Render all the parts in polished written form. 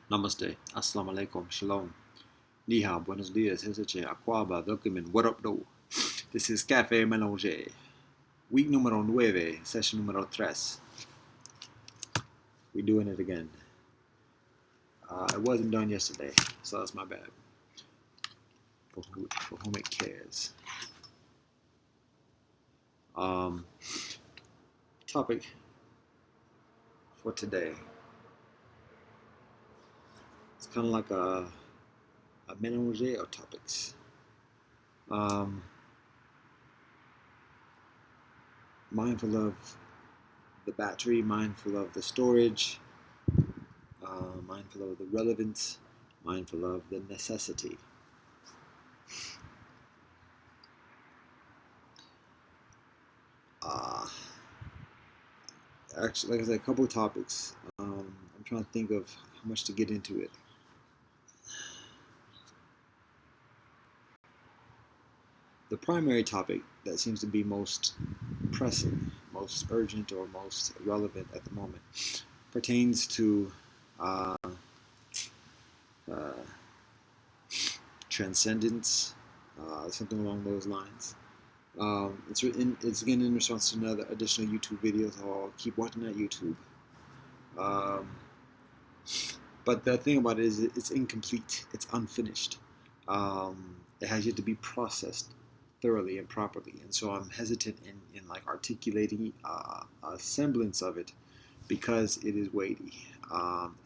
Namaste, Assalamu alaikum, Shalom, Ni hao, buenos dias, Heseche, Aquaba, Welcome, what up, do? This is Cafe Melange, week numero 9, session numero 3. We're doing it again. It wasn't done yesterday, so that's my bad. For whom it cares. Topic for today. It's kind of like a melange of topics. Mindful of the battery, mindful of the storage, mindful of the relevance, mindful of the necessity. Actually, like I said, a couple of topics. I'm trying to think of how much to get into it. The primary topic that seems to be most pressing, most urgent, or most relevant at the moment pertains to transcendence, something along those lines. It's again in response to another additional YouTube video, so I'll keep watching that YouTube. But the thing about it is it's incomplete. It's unfinished. It has yet to be processed thoroughly and properly, and so I'm hesitant in like articulating a semblance of it because it is weighty,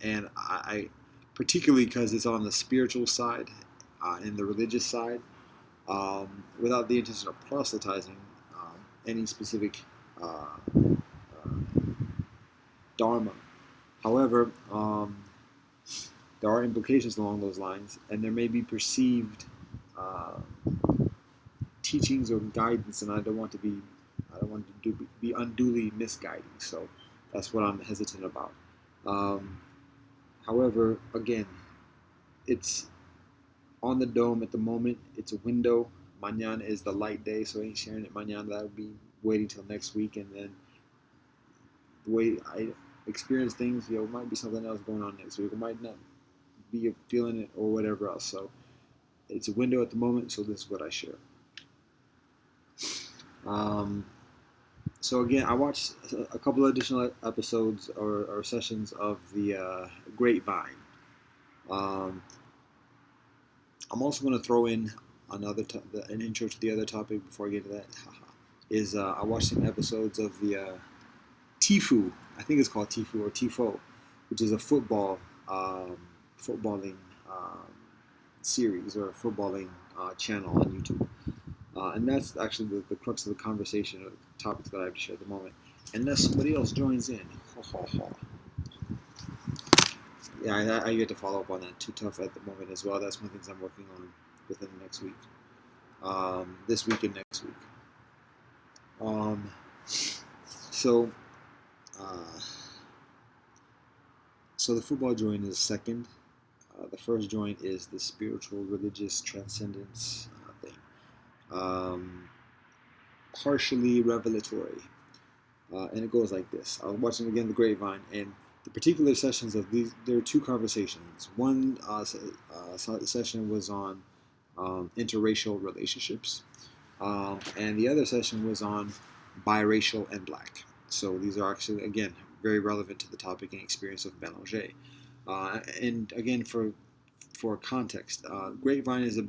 and I particularly because it's on the spiritual side and the religious side, without the intention of proselytizing any specific dharma. However, there are implications along those lines, and there may be perceived teachings or guidance, and I don't want to be unduly misguiding. So that's what I'm hesitant about. However, again, it's on the dome at the moment. It's a window. Mañana is the light day, so I ain't sharing it mañana. That would be waiting till next week, and then the way I experience things, might be something else going on next week. I might not be feeling it or whatever else. So it's a window at the moment, so this is what I share. So again, I watched a couple of additional episodes or sessions of the Grapevine. I'm also going to throw in an intro to the other topic before I get to that. Is I watched some episodes of the Tifu. I think it's called Tifu or Tifo, which is a footballing series or a footballing channel on YouTube. And that's actually the crux of the conversation or the topics that I have to share at the moment. Unless somebody else joins in. Yeah, I get to follow up on that. Too tough at the moment as well. That's one of the things I'm working on within the next week. This week and next week. So the football joint is second. The first joint is the spiritual, religious transcendence thing. Partially revelatory. And it goes like this. I was watching again the Grapevine, and the particular sessions of these, there are two conversations. One session was on interracial relationships, and the other session was on biracial and black. So these are actually, again, very relevant to the topic and experience of Belanger. And again, for context, Grapevine is a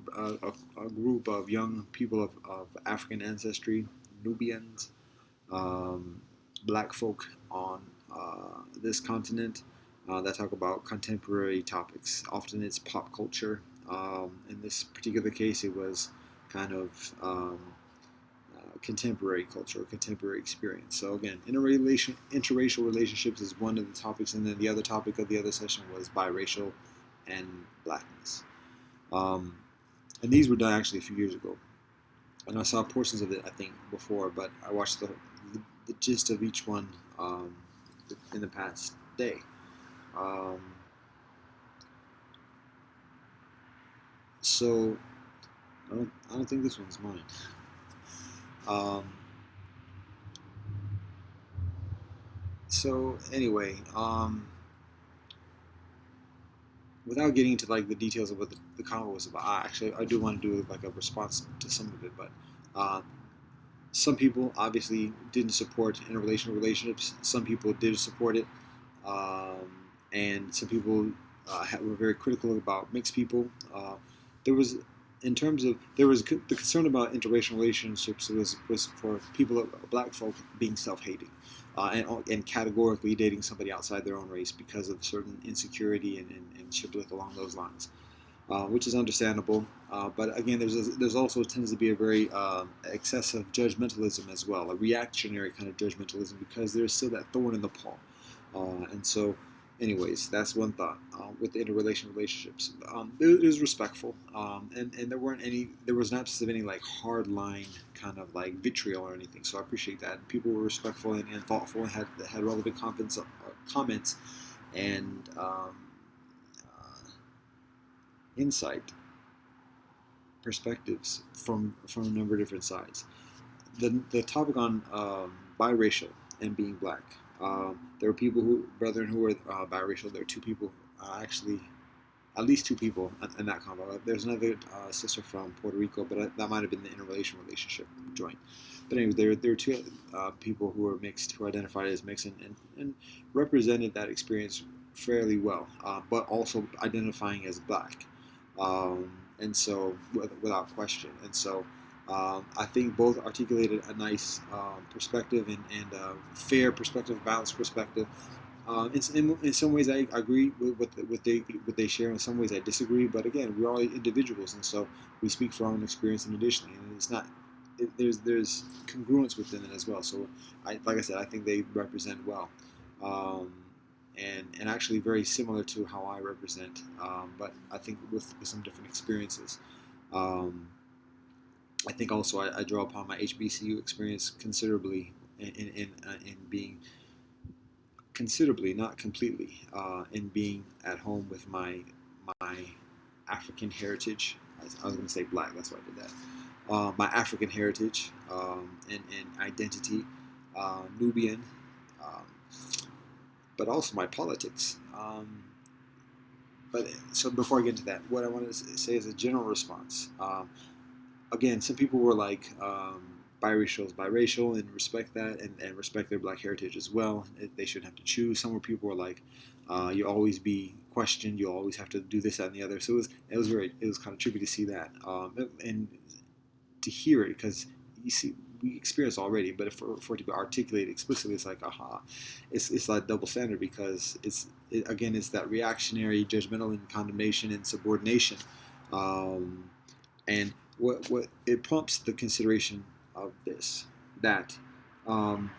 group of young people of African ancestry, Nubians, black folk on this continent that talk about contemporary topics. Often it's pop culture. In this particular case, it was kind of contemporary culture, contemporary experience. So again, interracial relationships is one of the topics, and then the other topic of the other session was biracial and blackness. And these were done actually a few years ago. And I saw portions of it, I think, before, but I watched the gist of each one in the past day. So I don't think this one's mine. So anyway, without getting into like the details of what the comment was about, I do want to do like a response to some of it, but uh, some people obviously didn't support interrelational relationships. Some people did support it, um, and some people were very critical about mixed people. There was, in terms of, there was the concern about interracial relationships was for people, black folk, being self-hating, and categorically dating somebody outside their own race because of certain insecurity and shit along those lines, which is understandable. But again, there's also tends to be a very excessive judgmentalism as well, a reactionary kind of judgmentalism, because there's still that thorn in the paw. And so, anyways, that's one thought with the interrelational relationships. It was respectful, and there was not of any like hard line kind of like vitriol or anything. So I appreciate that. People were respectful and thoughtful and had relevant comments and insight, perspectives from a number of different sides. The topic on biracial and being black. There were brethren who were biracial. There were two people, actually, at least two people in that combo. There's another sister from Puerto Rico, but that might have been the interrelational relationship joint. But anyway, there were two people who were mixed, who identified as mixed, and represented that experience fairly well, but also identifying as black, and so without question. And so I think both articulated a nice perspective and fair perspective, balanced perspective. In some ways, I agree with what they share. In some ways, I disagree. But again, we're all individuals, and so we speak from our own experience. And additionally, and it's not there's congruence within it as well. So, like I said, I think they represent well, um, and actually very similar to how I represent. But I think with some different experiences. Um, I think also I draw upon my HBCU experience considerably in being considerably, not completely, in being at home with my African heritage. I was going to say black, that's why I did that. My African heritage and identity, Nubian, um, but also my politics. But so before I get into that, what I want to say is a general response. Again, some people were like, biracial is biracial and respect that and respect their black heritage as well. They shouldn't have to choose. Some people were like, you'll always be questioned. You'll always have to do this, that, and the other. So it was kind of trippy to see that and to hear it, because you see we experience already, but for it to be articulated explicitly, it's like aha, it's like double standard, because again it's that reactionary, judgmental, and condemnation and subordination. And what it prompts the consideration of this, that the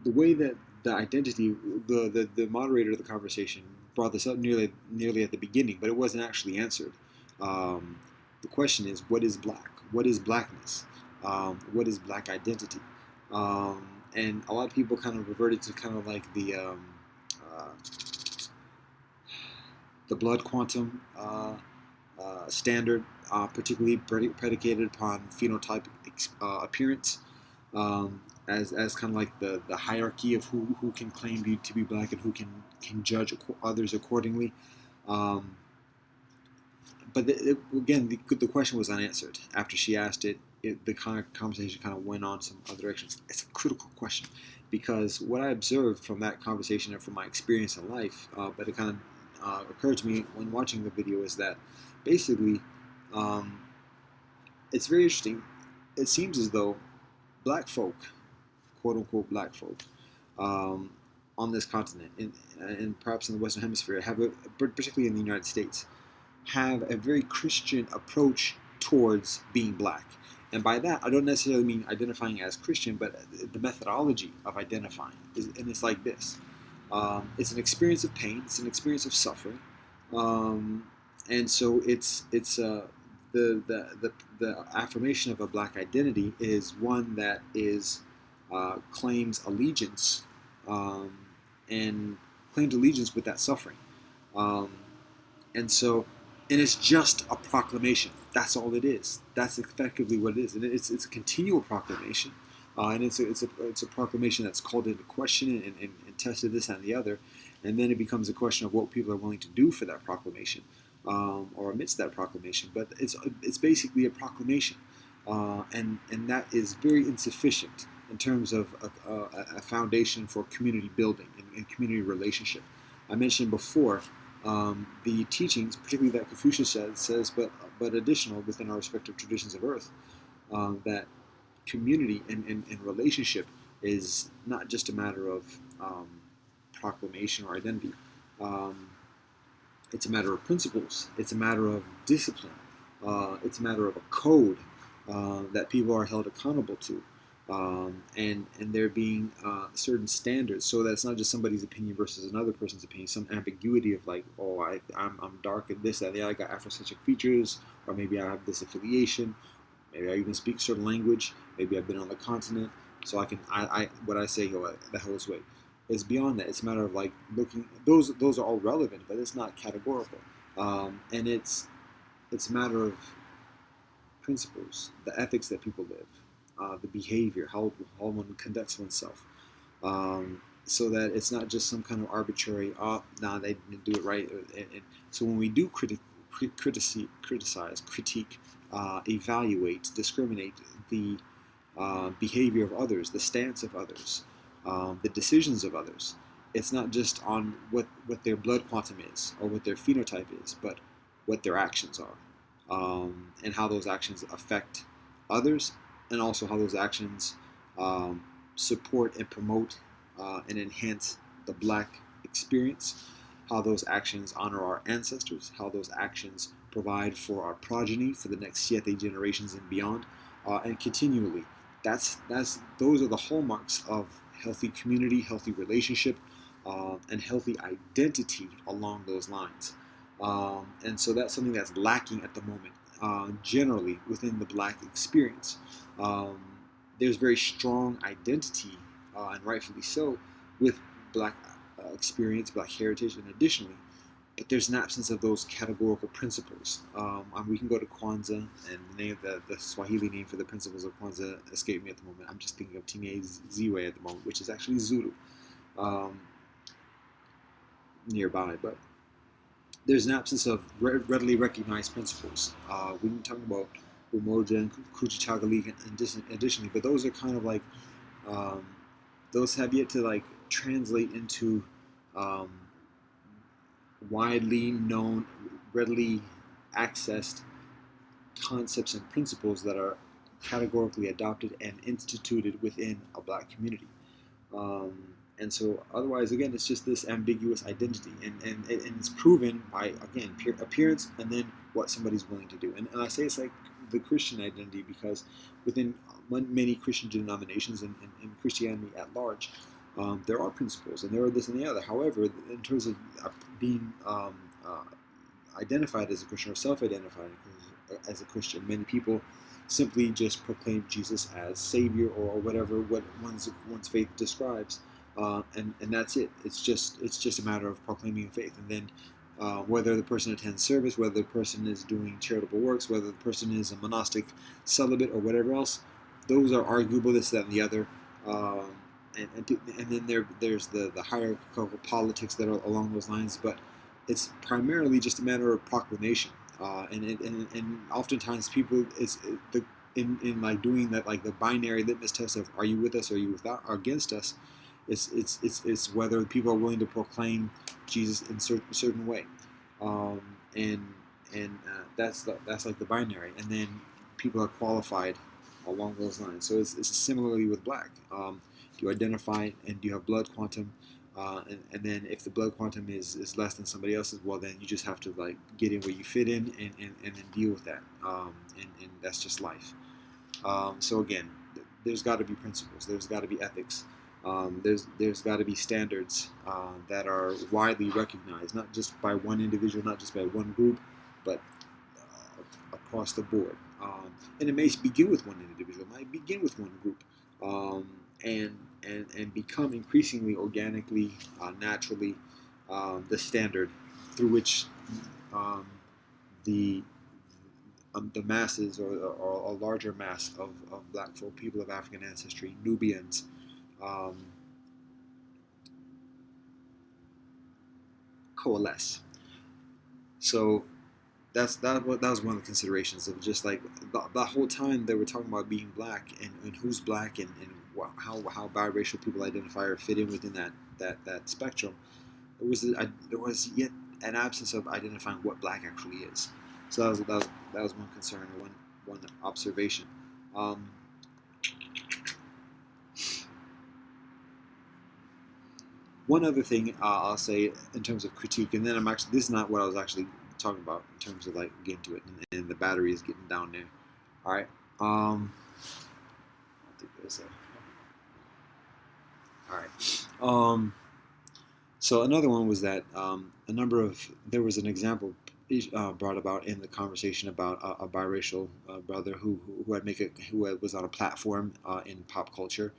way that the identity, the moderator of the conversation brought this up nearly at the beginning, but it wasn't actually answered. Um, the question is, what is black? What is blackness? What is black identity? And a lot of people kind of reverted to kind of like uh, the blood quantum standard, particularly predicated upon phenotype appearance, as kind of like the hierarchy of who can claim to be black and who can judge others accordingly. Um, but again, the question was unanswered. After she asked it, the kind of conversation kind of went on some other directions. It's a critical question, because what I observed from that conversation and from my experience in life, but it kind of occurred to me when watching the video, is that basically um, it's very interesting. It seems as though black folk, quote unquote black folk, um, on this continent and perhaps in the Western Hemisphere, particularly in the United States, have a very Christian approach towards being black. And by that, I don't necessarily mean identifying as Christian, but the methodology of identifying. And it's like this. It's an experience of pain. It's an experience of suffering. And so the affirmation of a black identity is one that claims allegiance, um, and claims allegiance with that suffering. Um, and so, and it's just a proclamation. That's all it is. That's effectively what it is, and it's a continual proclamation, and it's a proclamation that's called into question and tested, this and the other, And then it becomes a question of what people are willing to do for that proclamation, or amidst that proclamation. But it's basically a proclamation, and that is very insufficient in terms of a foundation for community building and community relationship. I mentioned before the teachings, particularly that Confucius says, but additional within our respective traditions of Earth, that community and relationship is not just a matter of proclamation or identity. Um, it's a matter of principles. It's a matter of discipline. It's a matter of a code that people are held accountable to. And there being certain standards, so that it's not just somebody's opinion versus another person's opinion. Some ambiguity of like, oh, I'm dark and this, that, yeah, I got Afrocentric features, or maybe I have this affiliation. Maybe I even speak a certain language. Maybe I've been on the continent, so I can. What I say that holds weight. It's beyond that. It's a matter of like looking. Those are all relevant, but it's not categorical. And it's a matter of principles, the ethics that people live, the behavior, how one conducts oneself, so that it's not just some kind of arbitrary. Oh, nah, they didn't do it right. And so when we do criticize, critique, evaluate, discriminate the behavior of others, the stance of others, the decisions of others. It's not just on what their blood quantum is or what their phenotype is, but what their actions are, and how those actions affect others, and also how those actions support and promote and enhance the Black experience, how those actions honor our ancestors, how those actions provide for our progeny for the next 7 generations and beyond, and continually. Those are the hallmarks of healthy community, healthy relationship, and healthy identity along those lines. And so that's something that's lacking at the moment, generally within the Black experience. Um, there's very strong identity, and rightfully so, with Black experience, Black heritage, and additionally, but there's an absence of those categorical principles. We can go to Kwanzaa, and the Swahili name for the principles of Kwanzaa escaped me at the moment. I'm just thinking of Tinye Ziwe at the moment, which is actually Zulu, um, nearby. But there's an absence of readily recognized principles. We can talk about Umoja and Kuchitagali additionally, but those are kind of like, um, those have yet to like translate into um, widely known, readily accessed concepts and principles that are categorically adopted and instituted within a Black community. And so otherwise, again, it's just this ambiguous identity, and it's proven by, again, appearance and then what somebody's willing to do. And I say it's like the Christian identity, because within many Christian denominations and Christianity at large, there are principles and there are this and the other. However, in terms of being identified as a Christian or self-identified as a Christian, many people simply just proclaim Jesus as Savior or whatever what one's faith describes, and that's it. It's just a matter of proclaiming faith, and then whether the person attends service, whether the person is doing charitable works, whether the person is a monastic celibate or whatever else, those are arguable. This, that, and the other. And then there's the hierarchical politics that are along those lines, but it's primarily just a matter of proclamation. And oftentimes people in like doing that, like the binary litmus test of are you with us or are you without or against us, it's whether people are willing to proclaim Jesus in certain way, um, and that's like the binary, and then people are qualified along those lines. So it's similarly with Black. Do you identify and do you have blood quantum? And then if the blood quantum is less than somebody else's, well, then you just have to like get in where you fit in and then deal with that. And that's just life. So again, there's got to be principles. There's got to be ethics. There's got to be standards that are widely recognized, not just by one individual, not just by one group, but across the board. And it may begin with one individual, it might begin with one group, and become increasingly organically, naturally, the standard through which um, the the masses or a larger mass of Black folk, people of African ancestry, Nubians, um, coalesce. So that was one of the considerations of just like the whole time they were talking about being black and who's black and how biracial people identify or fit in within that spectrum. There was yet an absence of identifying what black actually is. So that was one concern or one observation. Um, One other thing I'll say in terms of critique, and then this is not what I was actually talking about in terms of like getting to it, and the battery is getting down there. All right. I think there's all right. So another one was that there was an example brought about in the conversation about a biracial brother who was on a platform in pop culture,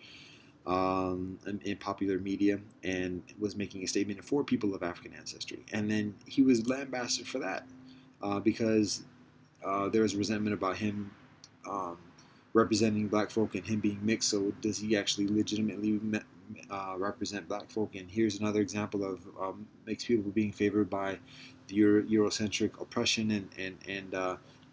in popular media, and was making a statement for people of African ancestry. And then he was lambasted for that because there was resentment about him um, representing black folk and him being mixed. So does he actually legitimately represent black folk? And here's another example of mixed people being favored by the Eurocentric oppression and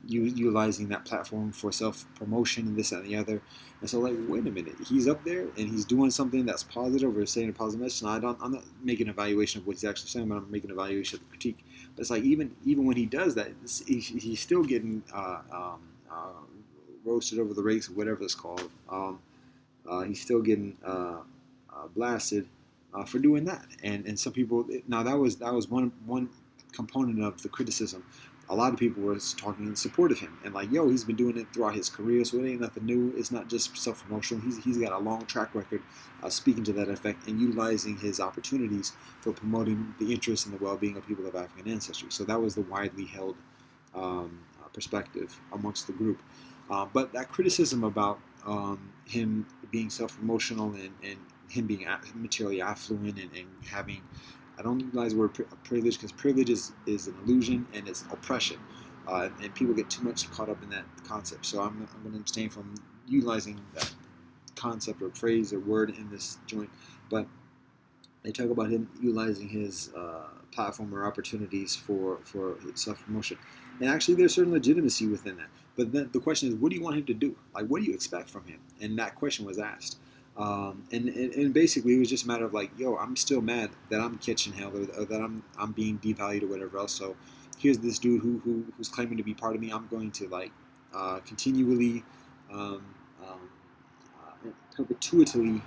utilizing that platform for self promotion and this and the other. And so, like, wait a minute, he's up there and he's doing something that's positive or saying a positive message. And I'm not making an evaluation of what he's actually saying, but I'm making an evaluation of the critique. But it's like even when he does that, he's still getting roasted over the rakes, or whatever it's called. He's still getting blasted for doing that. And some people, now that was one component of the criticism. A lot of people were talking in support of him and like, yo, he's been doing it throughout his career, so it ain't nothing new. It's not just self-promotional. He's got a long track record speaking to that effect and utilizing his opportunities for promoting the interests and the well-being of people of African ancestry. So that was the widely held perspective amongst the group. But that criticism about him being self-promotional and him being materially affluent and having, I don't utilize the word privilege because privilege is an illusion and it's oppression. And people get too much caught up in that concept. So I'm going to abstain from utilizing that concept or phrase or word in this joint. But they talk about him utilizing his platform or opportunities for self-promotion. And actually, there's certain legitimacy within that. But then the question is, what do you want him to do? Like, what do you expect from him? And that question was asked. And basically, it was just a matter of like, yo, I'm still mad that I'm catching hell or that I'm being devalued or whatever else. So here's this dude who's claiming to be part of me. I'm going to like continually, um, perpetually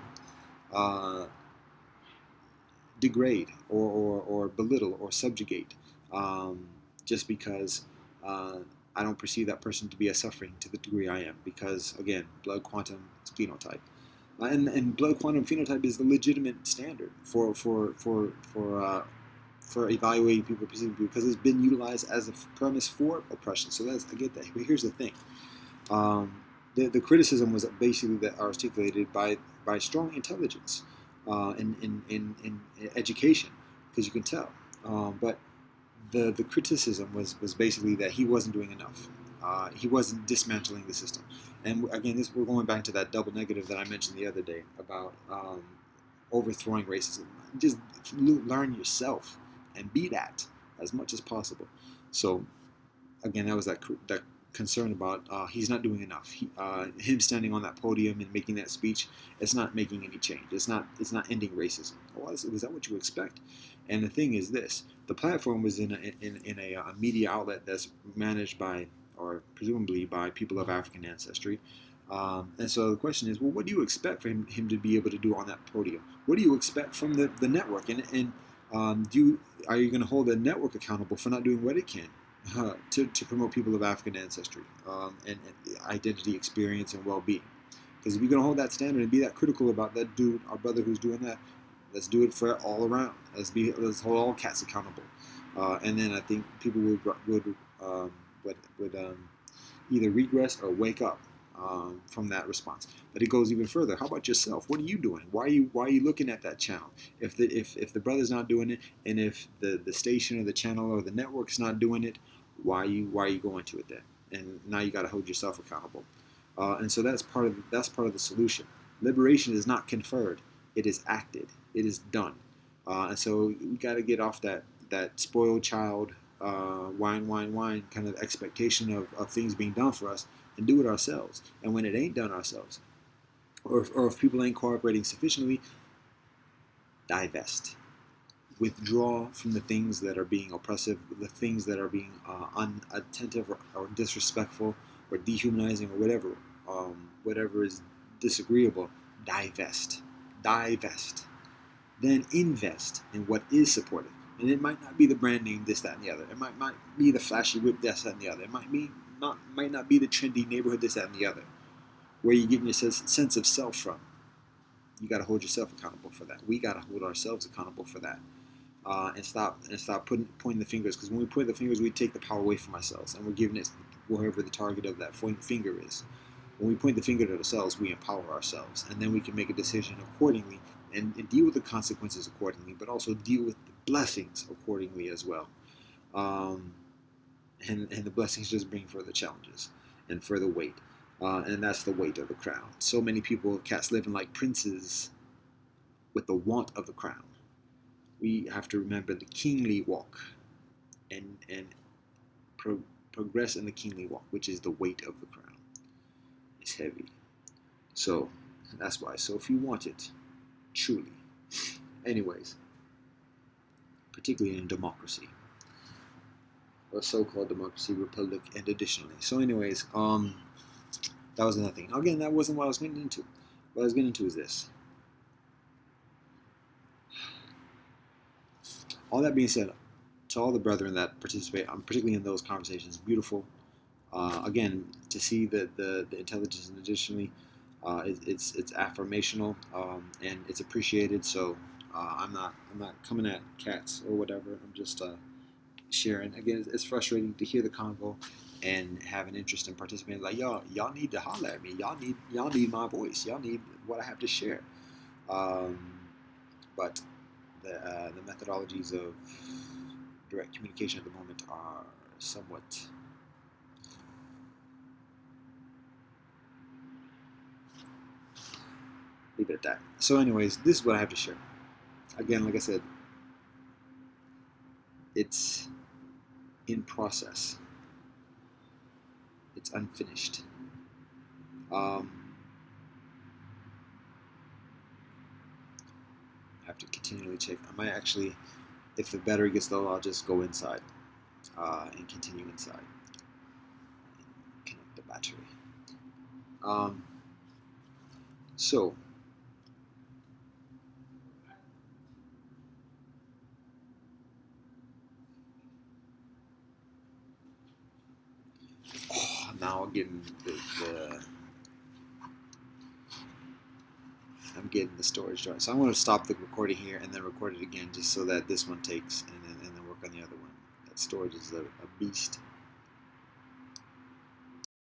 degrade or belittle or subjugate just because I don't perceive that person to be as suffering to the degree I am. Because again, blood quantum phenotype. And blood quantum phenotype is the legitimate standard for evaluating people perceiving people because it's been utilized as a premise for oppression. So I get that. But here's the thing: the criticism was basically that articulated by strong intelligence in education, because you can tell. But the criticism was basically that he wasn't doing enough. He wasn't dismantling the system. And again, we're going back to that double negative that I mentioned the other day about overthrowing racism. Just learn yourself and be that as much as possible. So again, that was that concern about he's not doing enough. Him standing on that podium and making that speech, it's not making any change. It's not ending racism. Was that what you expect? And the thing is this: the platform was in a media outlet that's managed by, or presumably by, people of African ancestry. And so the question is, well, what do you expect for him to be able to do on that podium? What do you expect from the network? And are you going to hold the network accountable for not doing what it can to promote people of African ancestry and identity, experience, and well-being? Because if you're going to hold that standard and be that critical about that dude, our brother who's doing that, let's do it for all around. Let's hold all cats accountable. And then I think people would either regress or wake up from that response. But it goes even further. How about yourself? What are you doing? Why are you looking at that channel? If the brother's not doing it, and if the station or the channel or the network's not doing it, why are you going to it then? And now you got to hold yourself accountable. And so that's part of the solution. Liberation is not conferred; it is acted. It is done. And so we got to get off that that spoiled child, whine kind of expectation of things being done for us, and do it ourselves. And when it ain't done ourselves, or if people ain't cooperating sufficiently, divest. Withdraw from the things that are being oppressive, the things that are being unattentive or disrespectful or dehumanizing or whatever is disagreeable. Divest. Then invest in what is supportive. And it might not be the brand name, this, that, and the other. It might not be the flashy whip, this, that, and the other. It might not be the trendy neighborhood, this, that, and the other. Where you're getting your sense of self from. You got to hold yourself accountable for that. We got to hold ourselves accountable for that. And stop pointing the fingers, because when we point the fingers, we take the power away from ourselves, and we're giving it wherever the target of that finger is. When we point the finger at ourselves, we empower ourselves, and then we can make a decision accordingly and deal with the consequences accordingly, but also deal with the blessings accordingly as well. And the blessings just bring further challenges and further weight, and that's the weight of the crown. So many people, cats living like princes with the want of the crown. We have to remember the kingly walk and progress in the kingly walk, which is the weight of the crown. It's heavy. So that's why. So if you want it, truly. Anyways, particularly in democracy, or so-called democracy, republic, and additionally. So anyways, that was another thing. Again, that wasn't what I was getting into. What I was getting into is this. All that being said, to all the brethren that participate, particularly in those conversations, beautiful. Again, to see the intelligence, and additionally, it's affirmational, and it's appreciated. So I'm not coming at cats or whatever. I'm just sharing. Again, it's frustrating to hear the convo and have an interest in participating. Like y'all need to holler at me. Y'all need my voice. Y'all need what I have to share. But the methodologies of direct communication at the moment are somewhat leave it at that. So anyways, this is what I have to share. Again, like I said, it's in process. It's unfinished. I have to continually check. I might actually, if the battery gets low, I'll just go inside and continue inside. Connect the battery. So, now I'm getting the storage joint. So I'm going to stop the recording here and then record it again, just so that this one takes, and then work on the other one. That storage is a beast.